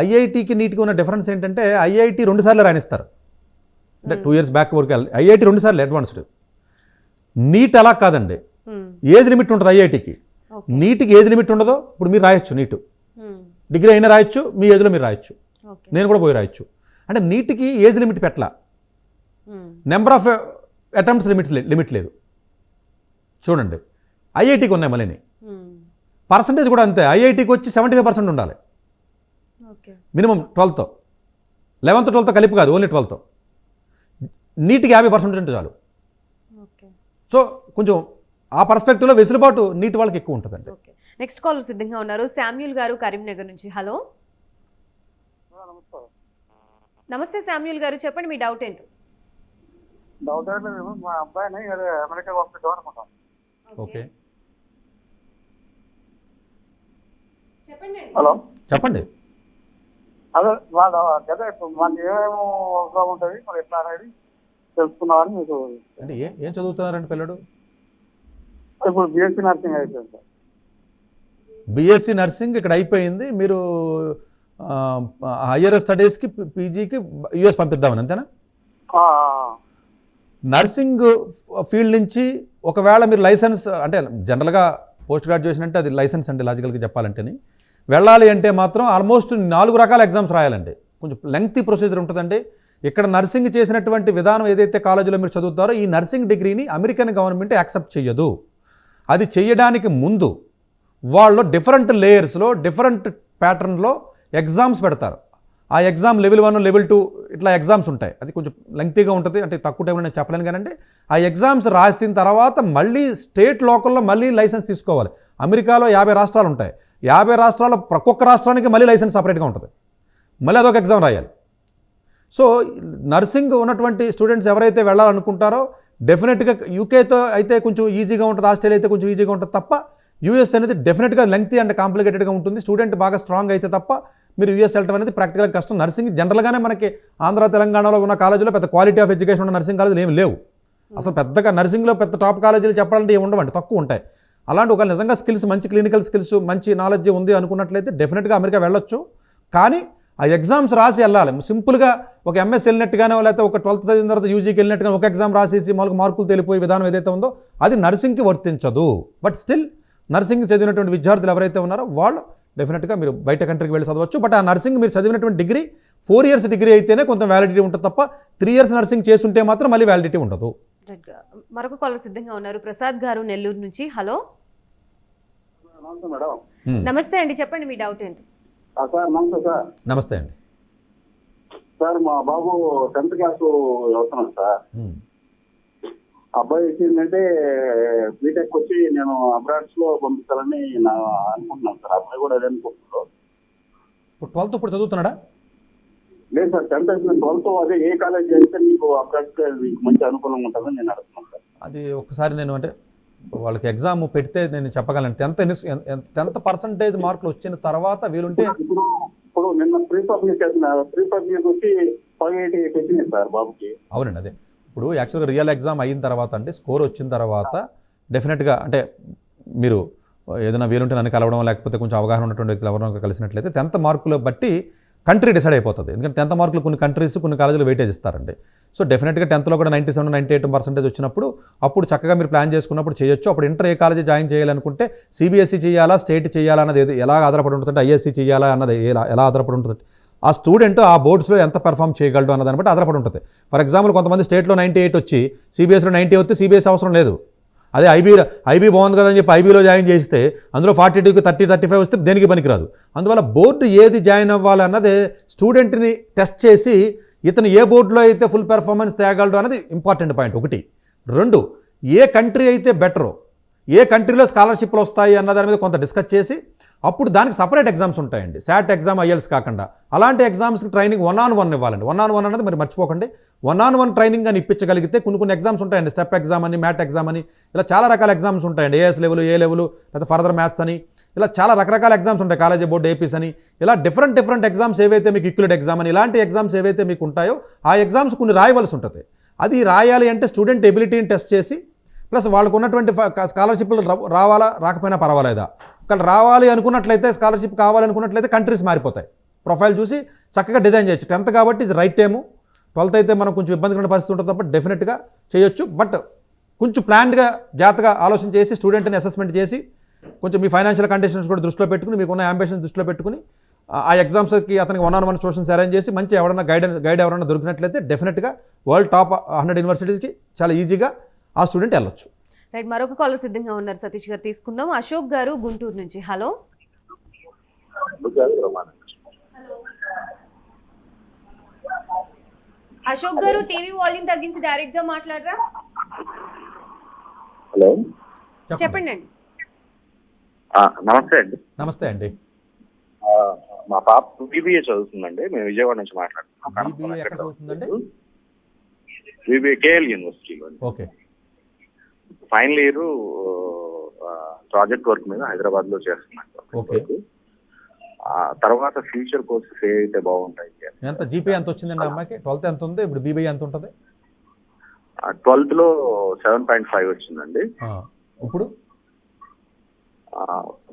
ఐఐటికి నీట్కి ఉన్న డిఫరెన్స్ ఏంటంటే ఐఐటి 2 సార్లు రాణిస్తారు, అంటే 2 years బ్యాక్ వరకు ఐఐటి 2 సార్లు అడ్వాన్స్డ్. నీట్ అలా కాదండి, ఏజ్ లిమిట్ ఉంటుంది ఐఐటికి. నీట్కి ఏజ్ లిమిట్ ఉండదు. ఇప్పుడు మీరు రాయొచ్చు, నీట్ డిగ్రీ అయినా రాయొచ్చు, మీ ఏజ్లో మీరు రాయొచ్చు, నేను కూడా పోయి రాయొచ్చు. అంటే నీట్కి ఏజ్ లిమిట్ పెట్టలా, నెంబర్ ఆఫ్ అటెంప్ట్స్ లిమిట్ లేదు. చూడండి ఐఐటికి ఉన్నాయి మళ్ళీ పర్సంటేజ్ కూడా అంతే. ఐఐటికి వచ్చి 75% ఉండాలి మినిమం 12th, 11th 12th కలిపి కాదు, ఓన్లీ 12th. నీట్కి 50% ఉంటే చాలు. సో కొంచెం ఆ పర్స్పెక్టివ్లో వెసులుబాటు నీట్ వాళ్ళకి ఎక్కువ ఉంటుందండి. నెక్స్ట్ కాల్ సిద్ధంగా ఉన్నారు శామ్యూల్ గారు కరీంనగర్ నుంచి. హలో, నమస్తే శామ్యూల్ గారు, చెప్పండి మీ డౌట్ ఏంటో. డౌట్ అంటే మా అబ్బాయిని అమెరికా పంపిద్దాం అనుకుంటాం. ఓకే, హలో చెప్పండి. అదే వాళ్ళు కదా ఇప్పుడు మనకి ఏమేమో అవసరం ఉంటుంది మరి ఎట్లా అనేది తెలుసుకున్నామని మీకు. అంటే ఏం చదువుతున్నారండి పిల్లడు? ఇప్పుడు బిఎస్సీ నర్సింగ్ అయిపోయింది సార్. బిఎస్సీ నర్సింగ్ ఇక్కడ అయిపోయింది. మీరు హయ్యర్ స్టడీస్కి పీజీకి యూఎస్ పంపిద్దామని అంతేనా? నర్సింగ్ ఫీల్డ్ నుంచి ఒకవేళ మీరు లైసెన్స్ అంటే జనరల్గా పోస్ట్ గ్రాడ్యుయేషన్ అంటే అది లైసెన్స్ అంటే లాజికల్గా చెప్పాలంటేని వెళ్ళాలి అంటే మాత్రం ఆల్మోస్ట్ 4 రకాల ఎగ్జామ్స్ రాయాలండి. కొంచెం లెంగ్తీ ప్రొసీజర్ ఉంటుందండి. ఇక్కడ నర్సింగ్ చేసినటువంటి విధానం ఏదైతే కాలేజీలో మీరు చదువుతారో ఈ నర్సింగ్ డిగ్రీని అమెరికన్ గవర్నమెంట్ యాక్సెప్ట్ చేయదు. అది చేయడానికి ముందు వాళ్ళు డిఫరెంట్ లేయర్స్లో డిఫరెంట్ ప్యాటర్న్లో ఎగ్జామ్స్ పెడతారు. ఆ ఎగ్జామ్ లెవెల్ 1 లెవెల్ 2 ఇట్లా ఎగ్జామ్స్ ఉంటాయి. అది కొంచెం లెంగ్తీగా ఉంటుంది, అంటే తక్కువ టైంలో నేను చెప్పలేను. కానీ ఆ ఎగ్జామ్స్ రాసిన తర్వాత మళ్ళీ స్టేట్ లోకల్లో మళ్ళీ లైసెన్స్ తీసుకోవాలి. అమెరికాలో 50 రాష్ట్రాలు ఉంటాయి. 50 రాష్ట్రాల్లో ఒక్కొక్క రాష్ట్రానికి మళ్ళీ లైసెన్స్ సపరేట్గా ఉంటుంది. మళ్ళీ అదొక ఎగ్జామ్ రాయాలి. సో నర్సింగ్ ఉన్నటువంటి స్టూడెంట్స్ ఎవరైతే వెళ్ళాలనుకుంటారో డెఫినెట్గా యూకేతో అయితే కొంచెం ఈజీగా ఉంటుంది, ఆస్ట్రేలియా అయితే కొంచెం ఈజీగా ఉంటుంది తప్ప యూఎస్ అనేది డెఫినెట్గా లెంగ్తీ అండ్ కాంప్లికేటెడ్గా ఉంటుంది. స్టూడెంట్ బాగా స్ట్రాంగ్ అయితే తప్ప మీరు యూఎస్ వెళ్ళడం అనేది ప్రాక్టికల్గా కష్టం. నర్సింగ్ జనరల్గానే మనకి ఆంధ్ర తెలంగాణలో ఉన్న కాలేజీలో పెద్ద క్వాలిటీ ఆఫ్ ఎడ్యుకేషన్ ఉన్న నర్సింగ్ కాలేజీలు ఏమి లేవు. అసలు పెద్దగా నర్సింగ్లో పెద్ద టాప్ కాలేజీలు చెప్పాలంటే ఏమి ఉండవండి, తక్కువ ఉంటాయి. అలాంటి ఒక నిజంగా స్కిల్స్, మంచి క్లినికల్ స్కిల్స్, మంచి నాలెడ్జ్ ఉంది అనుకున్నట్లయితే డెఫినెట్గా అమెరికా వెళ్ళొచ్చు. కానీ ఆ ఎగ్జామ్స్ రాసి వెళ్ళాలి. సింపుల్గా ఒక ఎంఎస్ వెళ్ళినట్టుగానే లేకపోతే ఒక 12th చదివిన తర్వాత యూజీకి వెళ్ళినట్టుగా ఒక ఎగ్జామ్ రాసేసి మార్కులు తెలిపోయే విధానం ఏదైతే ఉందో అది నర్సింగ్కి వర్తించదు. బట్ స్టిల్ నర్సింగ్ చదివినటువంటి విద్యార్థులు ఎవరైతే ఉన్నారో వాళ్ళు డెఫినెట్గా మీరు బయట కంట్రీకి వెళ్ళి చదవచ్చు. బట్ ఆ నర్సింగ్ మీరు చదివినటువంటి డిగ్రీ 4 years డిగ్రీ అయితేనే కొంత వ్యాలిడిటీ ఉంటుంది తప్ప 3 years నర్సింగ్ చేస్తుంటే మాత్రం మళ్ళీ వ్యాలిడిటీ ఉండదు. మరొక కాలర్ సిద్ధంగా ఉన్నారు ప్రసాద్ గారు నెల్లూరు నుంచి. హలో, నమస్తే అండి, చెప్పండి మీ డౌట్ ఏంటి. సార్ నమస్తే సార్. నమస్తే అండి. సార్ మా బాబు 10th క్లాస్ చదువుతున్నాను సార్. అబ్బాయి ఏంటంటే బీటెక్ వచ్చి నేను అబ్రాడ్స్ లో పంపించాలని అనుకుంటున్నాను సార్. అబ్బాయి కూడా అదే అనుకుంటున్నాడు. ఇప్పుడు 12th ఇప్పుడు చదువుతున్నాడా? లేదు సార్, 10th అయిపోయింది. 12th అదే ఏ కాలేజ్ చేస్తే మీకు అబ్రాడ్స్ మీకు మంచి అనుకూలంగా ఉంటుందని నేను అడుగుతున్నాను సార్. అది ఒకసారి నేను అంటే వాళ్ళకి ఎగ్జామ్ పెడితే నేను చెప్పగలను. 10th పర్సంటేజ్ మార్కులు వచ్చిన తర్వాత వీలుంటే ఇప్పుడు నిన్న ప్రీ పబ్లిక్ వచ్చి 580 వచ్చింది సార్ బాబుకి. అవునండి, అదే ఇప్పుడు యాక్చువల్గా రియల్ ఎగ్జామ్ అయిన తర్వాత అంటే స్కోర్ వచ్చిన తర్వాత డెఫినెట్గా అంటే మీరు ఏదైనా వీలుంటే నన్ను కలవడం లేకపోతే కొంచెం అవగాహన ఉన్నటువంటి వ్యక్తులు ఎవరైనా కలిసినట్లయితే 10th మార్కులు బట్టి కంట్రీ డిసైడ్ అయిపోతుంది. ఎందుకంటే 10th మార్కులు కొన్ని కంట్రీస్ కొన్ని కాలేజీలు వెయిటేజ్ ఇస్తారండి. సో డెఫినెట్గా 10thలో కూడా 97-98% వచ్చినప్పుడు అప్పుడు చక్కగా మీరు ప్లాన్ చేసుకున్నప్పుడు చేయొచ్చు. అప్పుడు ఇంటర్ ఏ కాలేజీ జాయిన్ చేయాలనుకుంటే సిబిఎస్ఈ చేయాలా, స్టేట్ చేయాలా అన్నది ఎలా ఆధారపడి ఉంటుంది, ఐఎస్సీ చేయాలా అన్నది ఎలా ఆధారపడి ఉంటుంది, ఆ స్టూడెంట్ ఆ బోర్డ్స్లో ఎంత పెర్ఫామ్ చేయగలడు అన్నదాన్ని బట్టి ఆధారపడి ఉంటుంది. ఫర్ ఎగ్జాంపుల్ కొంతమంది స్టేట్లో 98 వచ్చి సిబిఎస్ఈలో 90 వస్తే సిబిఎస్ఈ అవసరం లేదు. అదే ఐబీ బాగుంది కదని చెప్పి ఐబీలో జాయిన్ చేస్తే అందులో 42కి 30-35 వస్తే దేనికి పనికిరాదు. అందువల్ల బోర్డు ఏది జాయిన్ అవ్వాలి అన్నది స్టూడెంట్ని టెస్ట్ చేసి ఇతను ఏ బోర్డులో అయితే ఫుల్ పెర్ఫార్మెన్స్ తేగలడు అన్నది ఇంపార్టెంట్ పాయింట్ 1. 2, ఏ కంట్రీ అయితే బెటరో, ఏ కంట్రీలో స్కాలర్షిప్లు వస్తాయి అన్న దాని మీద కొంత డిస్కస్ చేసి అప్పుడు దానికి సపరేట్ ఎగ్జామ్స్ ఉంటాయండి. శాట్ ఎగ్జామ్, ఐఎల్స్ కాకుండా అలాంటి ఎగ్జామ్స్కి ట్రైనింగ్ 1-on-1 ఇవ్వాలండి. 1-on-1 అన్నది మరి మర్చిపోకండి. 1-on-1 ట్రైనింగ్ అని ఇప్పించగలిగితే కొన్ని ఎగ్జామ్స్ ఉంటాయండి. స్టెప్ ఎగ్జామ్ అని, మ్యాట్ ఎగ్జామ్ అని, ఇలా చాలా రకాల ఎగ్జామ్స్ ఉంటాయండి. ఏఎస్ లెవెల్, ఏ లెవెల్, లేదా ఫర్దర్ మ్యాథ్స్ అని, ఇలా చాలా రకరకాల ఎగ్జామ్స్ ఉంటాయి. కాలేజీ బోర్డు, ఏపీస్ అని, ఇలా డిఫరెంట్ ఎగ్జామ్స్ ఏవైతే మీకు ఈక్వలెంట్ ఎగ్జామ్ అని, ఇలాంటి ఎగ్జామ్స్ ఏవైతే మీకు ఉంటాయో ఆ ఎగ్జామ్స్ కొన్ని రాయవలసి ఉంటుంది. అది రాయాలి అంటే స్టూడెంట్ ఎబిలిటీని టెస్ట్ చేసి ప్లస్ వాళ్ళకు ఉన్నటువంటి స్కాలర్షిప్లు రావాలా రాకపోయినా పర్వాలేదా, ఇక్కడ రావాలి అనుకున్నట్లయితే స్కాలర్షిప్ కావాలనుకున్నట్లయితే కంట్రీస్ మారిపోతాయి. ప్రొఫైల్ చూసి చక్కగా డిజైన్ చేయొచ్చు. 10th కాబట్టి ఇది రైట్ టైము. 12th అయితే మనం కొంచెం ఇబ్బందికరమైన పరిస్థితి ఉంటుంది తప్ప డెఫినెట్గా చేయొచ్చు. బట్ కొంచెం ప్లాన్డ్గా జాగ్రత్తగా ఆలోచన చేసి స్టూడెంట్ని అసెస్మెంట్ చేసి కొంచెం మీ ఫైనాన్షియల్ కండిషన్స్ కూడా దృష్టిలో పెట్టుకుని, మీకున్న అంబిషన్స్ దృష్టిలో పెట్టుకుని ఆ ఎగ్జామ్స్కి అతనికి 1-on-1 ట్యూషన్స్ అరేంజ్ చేసి మంచి ఎవరైనా గైడ్ ఎవరైనా దొరికినట్లయితే డెఫినెట్గా వరల్డ్ టాప్ 100 యూనివర్సిటీస్కి చాలా ఈజీగా ఆ స్టూడెంట్ వెళ్ళొచ్చు. రైట్, మరొక కాలర్ సిద్ధంగా ఉన్నారు. సతీష్ గారు తీసుకుందాం. అశోక్ గారు గుంటూరు నుంచి. Hello Ashok garu, TV volume తగ్గించి డైరెక్ట్ గా మాట్లాడరా? హలో, చెప్పండి అండి. నమస్తే అండి. నమస్తే అండి. మా పాప బీబీఏ చదువుతుందండి. మేము విజయవాడ నుంచి మాట్లాడుతున్నాం. బీబీఏ ఎక్కడ చదువుతుందండి? బీబీఏ కేఎల్ యూనివర్సిటీలో. Okay. Final year project work మీద హైదరాబాద్ లో చేస్తున్నాను. ఓకే. తర్వాత ఫ్యూచర్ కోర్సెస్ ఏ అయితే బాగుంటాయి. ఎంత జీపీ ఎంత వచ్చిందండి అమ్మాయికి? 12th ఎంత ఉంది? ఇప్పుడు బీబీఏ ఎంత ఉంటుంది? 12th లో 7.5 వచ్చిందండి. ఇప్పుడు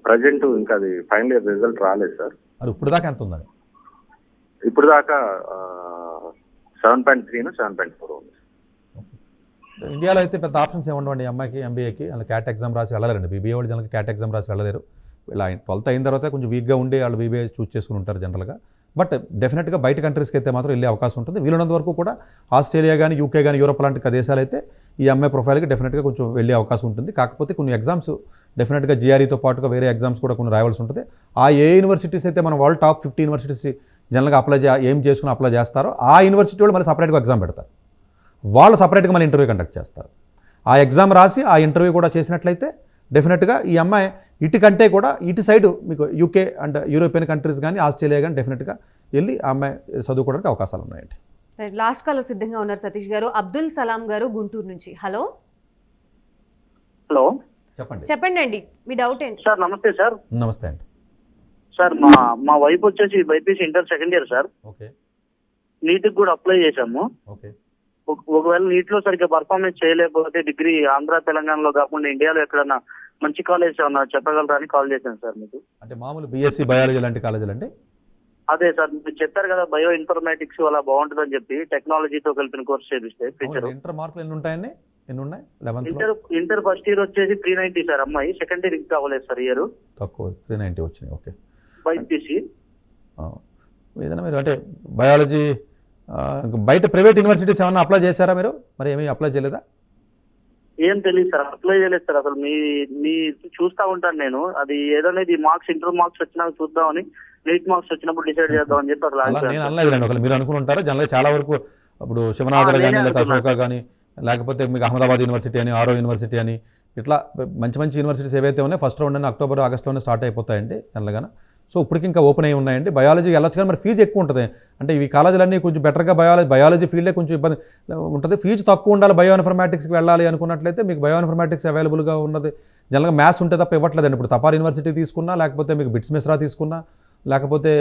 ప్రజెంట్ ఇంకా అది ఫైనల్ ఇయర్ రిజల్ట్ రాలేదు సార్. అది ఇప్పుడు దాకా ఎంత ఉందని? ఇప్పుడు దాకా 7.3-7.4 ఉంది. ఇండియాలో అయితే పెద్ద ఆప్షన్స్ ఏమి ఉండవండి అమ్మాయికి ఎంబీఏకి. అలా క్యాట్ ఎగ్జామ్ రాసి వెళ్ళలేరండి. బీబీఏ వాళ్ళు జనరల్గా క్యాట్ ఎగ్జామ్ రాసి వెళ్ళలేరు. ఇలా 12th అయిన తర్వాత కొంచెం వీక్గా ఉండి వాళ్ళు బీబీఏ చూస్ చేసుకుని ఉంటారు జనరల్గా. బట్ డెఫినెట్గా బయట కంట్రీస్కి అయితే మాత్రం వెళ్ళే అవకాశం ఉంటుంది. వీలున్నంత వరకు కూడా ఆస్ట్రేలియా కానీ, యూకే కానీ, యూరోప్ లాంటి దేశాలు అయితే ఈ అమ్మాయి ప్రొఫైల్కి డెఫినెట్గా కొంచెం వెళ్ళే అవకాశం ఉంటుంది. కాకపోతే కొన్ని ఎగ్జామ్స్ డెఫినెట్గా జీఆర్ఈతో పాటుగా వేరే ఎగ్జామ్స్ కూడా కొన్ని రావాల్సి ఉంటుంది. ఆ ఏ యూనివర్సిటీస్ అయితే మనం వరల్డ్ టాప్ 50 యూనివర్సిటీస్ జనరల్గా ఏం చేసుకుని అప్లై చేస్తారో ఆ యూనివర్సిటీ వాళ్ళు మళ్ళీ సపరేట్గా ఎగ్జామ్ పెడతారు. వాళ్ళు సపరేట్గా మన ఇంటర్వ్యూ కండక్ట్ చేస్తారు. ఆ ఎగ్జామ్ రాసి ఆ ఇంటర్వ్యూ కూడా చేసినట్లయితే డెఫినెట్గా ఈ అమ్మాయి ఇటు కంటే కూడా ఇటు సైడ్ మీకు యూకే అండ్ యూరోపియన్ కంట్రీస్ కానీ, ఆస్ట్రేలియా కానీ డెఫినెట్గా వెళ్ళి ఆ అమ్మాయి చదువుకోవడానికి అవకాశాలు ఉన్నాయండి. లాస్ట్ కాలర్ సిద్ధంగా ఉన్నారు సతీష్ గారు. అబ్దుల్ సలాం గారు గుంటూరు నుంచి. హలో హలో, చెప్పండి అండి, మీ డౌట్ ఏంటి? సార్ నమస్తే సార్. నమస్తే అండి. సార్ మా వైఫ్ వచ్చేసి BiPC inter second year sir. Okay. నీట్కి కూడా అప్లై చేశాము. ఓకే. ఒకవేళ నీట్ లో సరిగ్గా పర్ఫార్మెన్స్ చేయలేకపోతే డిగ్రీ ఆంధ్ర తెలంగాణలో కాకుండా ఇండియాలో ఎక్కడన్నా మంచి కాలేజ్ ఏమన్నా చెప్పగలరా అని కాల్ చేశాను సార్ మీకు. అంటే మామూలు బీఎస్సీ బయాలజీ లాంటి కాలేజీలు అండి? అదే సార్, మీరు చెప్పారు కదా బయో ఇన్ఫర్మేటిక్స్ అలా బాగుంటుందని చెప్పి టెక్నాలజీతో కలిపిన కోర్స్ చేపిస్తే ఫ్యూచర్. ఇంటర్ మార్కులు ఎన్ని ఉంటాయండి? ఎన్ని ఉన్నాయి? 11th ఇంటర్ ఫస్ట్ ఇయర్ వచ్చేసి 390 సార్ అమ్మాయి. సెకండ్ ఇయర్ ఇంకా అవ్వలేదు సార్ ఇయర్. తక్కువ 390 వచ్చినాయి. ఓకే. బైపీసీ ఏదైనా మీరు అంటే బయాలజీ బయట ప్రైవేట్ యూనివర్సిటీస్ ఏమన్నా అప్లై చేశారా మీరు? మరి ఏమీ అప్లై చేయలేదా? ఏం తెలియదు సార్, అప్లై చేయలేదు సార్. అసలు మీ చూస్తా ఉంటాను నేను. అది ఏదనేది మార్క్స్ ఇంటర్ మార్క్స్ వచ్చినాక చూద్దామని, నీట్ మార్క్స్ వచ్చినప్పుడు డిసైడ్ చేద్దామని చెప్పి అసలు నేను అనలేదులేండి. ఒకవేళ మీరు అనుకుని ఉంటారు. జనరల్గా చాలా వరకు ఇప్పుడు శివనాథర్ కానీ, లేదా అశోక కానీ, లేకపోతే మీకు అహ్మదాబాద్ యూనివర్సిటీ అని, ఆరో యూనివర్సిటీ అని, ఇట్లా మంచి యూనివర్సిటీస్ ఏవైతే ఉన్నాయో ఫస్ట్ రౌండ్ అని అక్టోబర్ ఆగస్టులోనే స్టార్ట్ అయిపోతాయండి జనరల్గా. సో ఇప్పటికి ఇంకా ఓపెన్ అయ్యి ఉన్నాయండి. బయాలజీ వెళ్ళొచ్చు కానీ మరి ఫీజు ఎక్కువ ఉంటుంది. అంటే ఈ కాలేజీలన్నీ కొంచెం బెటర్గా బయాలజీ ఫీల్డే కొంచెం ఇబ్బంది ఉంటుంది. ఫీజు తక్కువ ఉండాలి, బయో ఇన్ఫర్మాటిక్స్కి వెళ్ళాలి అనుకున్నట్లయితే మీకు బయో ఇన్ఫర్మాటిక్స్ అవైలబుల్గా ఉన్నది జనరల్గా మ్యాథ్స్ ఉంటే తప్ప ఇవ్వట్లేదండి. ఇప్పుడు తపార్ యూనివర్సిటీ తీసుకున్నా, లేకపోతే మీకు బిట్స్ మిశ్రా తీసుకున్నా, లేకపోతే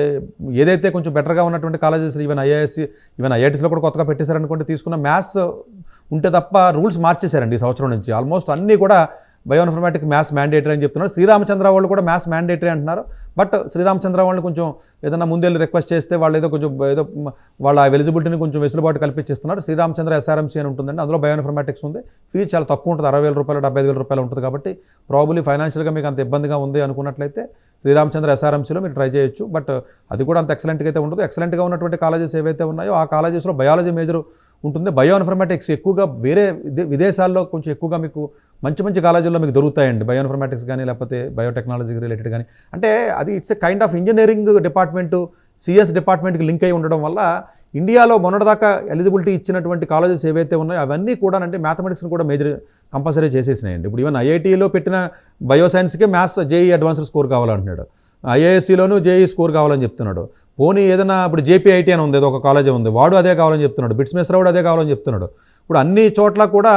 ఏదైతే కొంచెం బెటర్గా ఉన్నటువంటి కాలేజెస్ ఈవెన్ ఐఐటీస్లో కూడా కొత్తగా పెట్టేశారనుకుంటే తీసుకున్న మ్యాథ్స్ ఉంటే తప్ప రూల్స్ మార్చేశారండి ఈ సంవత్సరం నుంచి. ఆల్మోస్ట్ అన్నీ కూడా బయోఇన్ఫర్మాటిక్స్ మ్యాథ్స్ మ్యాండేటరీ అని చెప్తున్నారు. శ్రీరామచంద్ర వాళ్ళు కూడా మ్యాథ్స్ మ్యాండేటరీ అంటున్నారు. బట్ శ్రీరామచంద్ర వాళ్ళని కొంచెం ఏదైనా ముందెళ్ళి రిక్వెస్ట్ చేస్తే వాళ్ళు ఏదో వాళ్ళ ఎలిజిబిలిటీని కొంచెం వెసులుబాటు కల్పించిస్తున్నారు. శ్రీరామచంద్ర SRMC అని ఉంటుందండి, అందులో బయోఇన్ఫర్మాటిక్స్ ఉంది. ఫీజు చాలా తక్కువ ఉంటుంది, 60,000 రూపాయలు 75,000 రూపాయలు ఉంటుంది. కాబట్టి ప్రాబబ్లీ ఫైనాన్షియల్గా మీకు అంత ఇబ్బందిగా ఉంది అనుకున్నట్లయితే శ్రీరామచంద్ర SRMCలో మీరు ట్రై చేయొచ్చు. బట్ అది కూడా అంత ఎక్సలెంట్గా అయితే ఉండదు. ఎక్సలెంట్గా ఉన్నటువంటి కాలేజెస్ ఏవైతే ఉన్నాయో ఆ కాలేజెస్లో బయాలజీ మేజర్ ఉంటుంది. బయోఇన్ఫర్మాటిక్స్ ఎక్కువగా వేరే విదేశాల్లో కొంచెం ఎక్కువగా మీకు మంచి కాలేజీల్లో మీకు దొరుకుతాయండి. బయోఇన్ఫర్మాటిక్స్ కానీ లేకపోతే బయోటెక్నాలజీకి రిలేటెడ్ కానీ. అంటే అది it's a kind of engineering department CS డిపార్ట్మెంట్కి లింక్ అయి ఉండడం వల్ల ఇండియాలో మొన్నటిదాకా ఎలిజిబిలిటీ ఇచ్చినటువంటి కాలేజెస్ ఏవైతే ఉన్నాయో అవన్నీ కూడా అంటే మ్యాథమెటిక్స్ని కూడా మేజర్ కంపల్సరీ చేసేసినాయండి. ఇప్పుడు ఈవెన్ IITలో పెట్టిన బయోసైన్స్కే మ్యాథ్స్ JEE అడ్వాన్స్డ్ స్కోర్ కావాలంటున్నాడు. IISCలోనూ JEE స్కోర్ కావాలని చెప్తున్నాడు. పోనీ ఏదైనా ఇప్పుడు JPIT అని ఉంది, ఏదో ఒక కాలేజ్ ఉంది, వాడు అదే కావాలని చెప్తున్నాడు. బిట్స్ మెస్రావుడు అదే కావాలని చెప్తున్నాడు. ఇప్పుడు అన్ని చోట్ల కూడా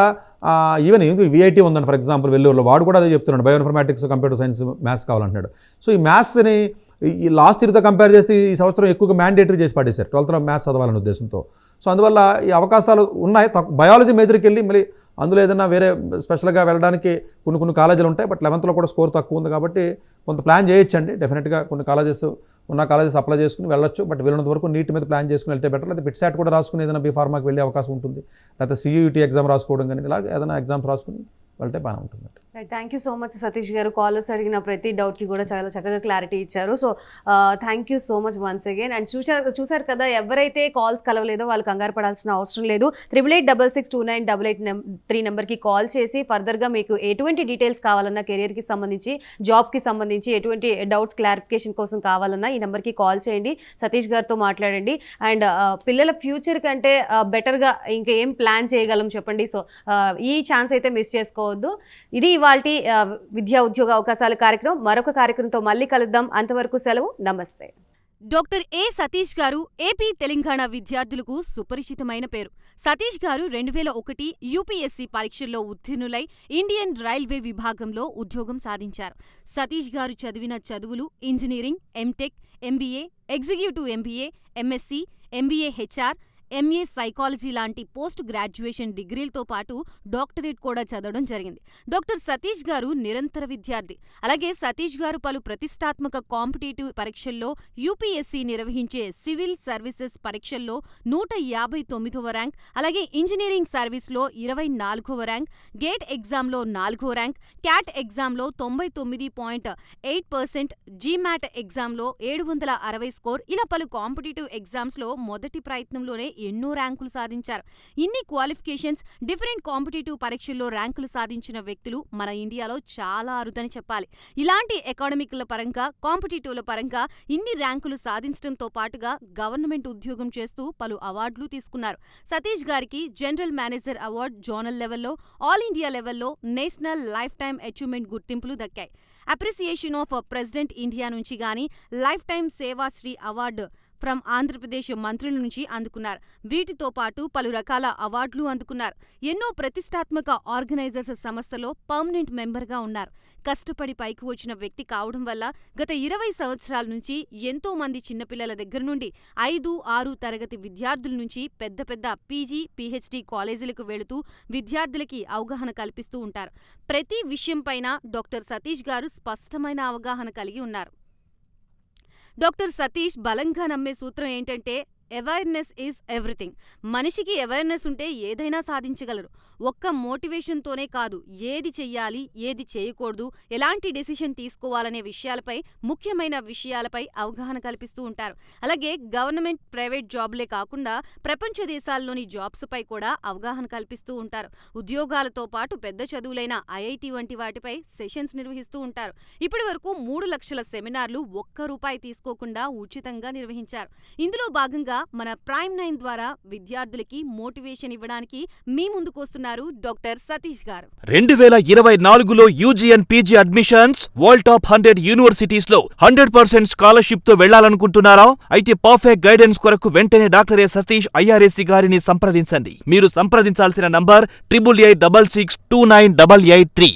ఈవెన్ VIT ఉందండి ఫర్ ఎగ్జాంపుల్ వెల్లూరులో, వాడు కూడా అదే చెప్తున్నాడు. బయోఇన్ఫర్మాటిక్స్ కంప్యూటర్ సైన్స్ మ్యాథ్స్ కావాలంటున్నాడు. సో ఈ మ్యాథ్స్ని ఈ లాస్ట్ ఇయర్తో కంపేర్ చేస్తే ఈ సంవత్సరం ఎక్కువగా మ్యాండేటరీ చేసి పడేశారు 12th మ్యాథ్స్ చదవాలనే ఉద్దేశంతో. సో అందువల్ల ఈ అవకాశాలు ఉన్నాయి. బయాలజీ మేజర్కి వెళ్ళి మళ్ళీ అందులో ఏదైనా వేరే స్పెషల్గా వెళ్ళడానికి కొన్ని కాలేజీలు ఉంటాయి. బట్ 11th కూడా స్కోర్ తక్కువ ఉంది కాబట్టి కొంత ప్లాన్ చేయొచ్చండి. డెఫినెట్గా కొన్ని కాలేజెస్ అప్లై చేసుకుని వెళ్ళొచ్చు. బట్ వీళ్ళంత వరకు నీట్ మీద ప్లాన్ చేసుకుని వెళ్తే బెటర్. లేకపోతే బిట్సాట్ కూడా రాసుకుని ఏదైనా B.Pharmaకి వెళ్ళే అవకాశం ఉంటుంది. లేకపోతే CUET ఎగ్జామ్ రాసుకోవడం కానీ ఇలా ఏదైనా ఎగ్జామ్స్ రాసుకుని వెళ్తే బాగానే ఉంటుంది. Thank you so much Satish గారు. కాలర్స్ అడిగిన ప్రతి డౌట్కి కూడా చాలా చక్కగా క్లారిటీ ఇచ్చారు. So thank you so much once again. And చూసారు కదా, ఎవరైతే కాల్స్ కలవలేదో వాళ్ళు కంగారు పడాల్సిన అవసరం లేదు. 8886298883 నెంబర్కి కాల్ చేసి ఫర్దర్గా మీకు ఎటువంటి డీటెయిల్స్ కావాలన్నా, కెరియర్కి సంబంధించి, జాబ్కి సంబంధించి ఎటువంటి డౌట్స్ క్లారిఫికేషన్ కోసం కావాలన్నా ఈ నెంబర్కి కాల్ చేయండి, సతీష్ గారితో మాట్లాడండి. అండ్ పిల్లల ఫ్యూచర్ కంటే బెటర్గా ఇంకేం ప్లాన్ చేయగలం చెప్పండి. సో ఈ ఛాన్స్ అయితే మిస్ చేసుకోవద్దు. ఇది ఇవాల్టి విద్యా ఉద్యోగ అవకాశాల కార్యక్రమం. మరొక కార్యక్రమంతో మళ్ళీ కలుద్దాం. అంతవరకు సెలవు. నమస్తే. డాక్టర్ ఏ సతీష్ గారు ఏపీ తెలంగాణ విద్యార్థులకు సుపరిచితమైన పేరు. సతీష్ గారు 2001 UPSC పరీక్షల్లో ఉత్తీర్ణులై ఇండియన్ రైల్వే విభాగంలో ఉద్యోగం సాధించారు. సతీష్ గారు చదివిన చదువులు engineering, MTech, MBA, executive MBA, MSc, MBA HR, MA psychology లాంటి పోస్ట్ గ్రాడ్యుయేషన్ డిగ్రీలతో పాటు డాక్టరేట్ కూడా చదవడం జరిగింది. డాక్టర్ సతీష్ గారు నిరంతర విద్యార్థి. అలాగే సతీష్ గారు పలు ప్రతిష్టాత్మక కాంపిటేటివ్ పరీక్షల్లో UPSC నిర్వహించే సివిల్ సర్వీసెస్ పరీక్షల్లో 159వ ర్యాంక్, అలాగే ఇంజనీరింగ్ సర్వీస్లో 24వ ర్యాంక్, గేట్ ఎగ్జామ్లో 4వ ర్యాంక్, క్యాట్ ఎగ్జామ్లో 99.8%, GMAT ఎగ్జామ్లో 760 స్కోర్, ఇలా పలు కాంపిటేటివ్ ఎగ్జామ్స్లో మొదటి ప్రయత్నంలోనే ఎన్నో ర్యాంకులు సాధించారు. ఇన్ని క్వాలిఫికేషన్స్, డిఫరెంట్ కాంపిటేటివ్ పరీక్షల్లో ర్యాంకులు సాధించిన వ్యక్తులు మన ఇండియాలో చాలా అరుదని చెప్పాలి. ఇలాంటి అకాడమిక్ల పరంగా, కాంపిటేటివ్ల పరంగా ఇన్ని ర్యాంకులు సాధించడంతో పాటుగా గవర్నమెంట్ ఉద్యోగం చేస్తూ పలు అవార్డులు తీసుకున్నారు. సతీష్ గారికి జనరల్ మేనేజర్ అవార్డు జోనల్ లెవెల్లో, ఆల్ ఇండియా లెవెల్లో నేషనల్ లైఫ్ టైమ్ అచీవ్మెంట్ గుర్తింపులు దక్కాయి. అప్రిసియేషన్ ఆఫ్ ప్రెసిడెంట్ ఇండియా నుంచి గానీ lifetime Sevashri award from Andhra Pradesh మంత్రుల నుంచి అందుకున్నారు. వీటితో పాటు పలు రకాల అవార్డులు అందుకున్నారు. ఎన్నో ప్రతిష్టాత్మక ఆర్గనైజర్స్ సంస్థలో పర్మనెంట్ మెంబర్గా ఉన్నారు. కష్టపడి పైకి వచ్చిన వ్యక్తి కావడం వల్ల గత 20 సంవత్సరాల నుంచి ఎంతో మంది చిన్నపిల్లల దగ్గర నుండి 5, 6 తరగతి విద్యార్థుల నుంచి పెద్ద పెద్ద PG, PhD కాలేజీలకు వెళుతూ విద్యార్థులకి అవగాహన కల్పిస్తూ ఉంటారు. ప్రతి విషయంపైన డాక్టర్ సతీష్ గారు స్పష్టమైన అవగాహన కలిగి ఉన్నారు. డాక్టర్ సతీష్ బలంగా నమ్మే సూత్రం ఏంటంటే అవేర్నెస్ ఈజ్ ఎవ్రీథింగ్. మనిషికి అవేర్నెస్ ఉంటే ఏదైనా సాధించగలరు. ఒక్క మోటివేషన్తోనే కాదు, ఏది చెయ్యాలి, ఏది చేయకూడదు, ఎలాంటి డెసిషన్ తీసుకోవాలనే విషయాలపై, ముఖ్యమైన విషయాలపై అవగాహన కల్పిస్తూ ఉంటారు. అలాగే గవర్నమెంట్, ప్రైవేట్ జాబ్లే కాకుండా ప్రపంచ దేశాల్లోని జాబ్స్పై కూడా అవగాహన కల్పిస్తూ ఉంటారు. ఉద్యోగాలతో పాటు పెద్ద చదువులైన IIT వంటి వాటిపై సెషన్స్ నిర్వహిస్తూ ఉంటారు. ఇప్పటి వరకు 3 లక్షల సెమినార్లు ₹1 తీసుకోకుండా ఉచితంగా నిర్వహించారు. ఇందులో భాగంగా మన ప్రైమ్ 9 ద్వారా విద్యార్థులకి మోటివేషన్ ఇవ్వడానికి మీ ముందుకొస్తున్నారు డాక్టర్ సతీష్ గారు. 2024లో UG and PG admissions world top 100 universities లో 100% స్కాలర్షిప్ తో వెళ్లాలనుకుంటున్నారా? అయితే పర్ఫెక్ట్ గైడెన్స్ కొరకు వెంటనే డాక్టర్ ఏ సతీష్ IRAC గారిని సంప్రదించండి. మీరు సంప్రదించాల్సిన నంబర్ 8886698883.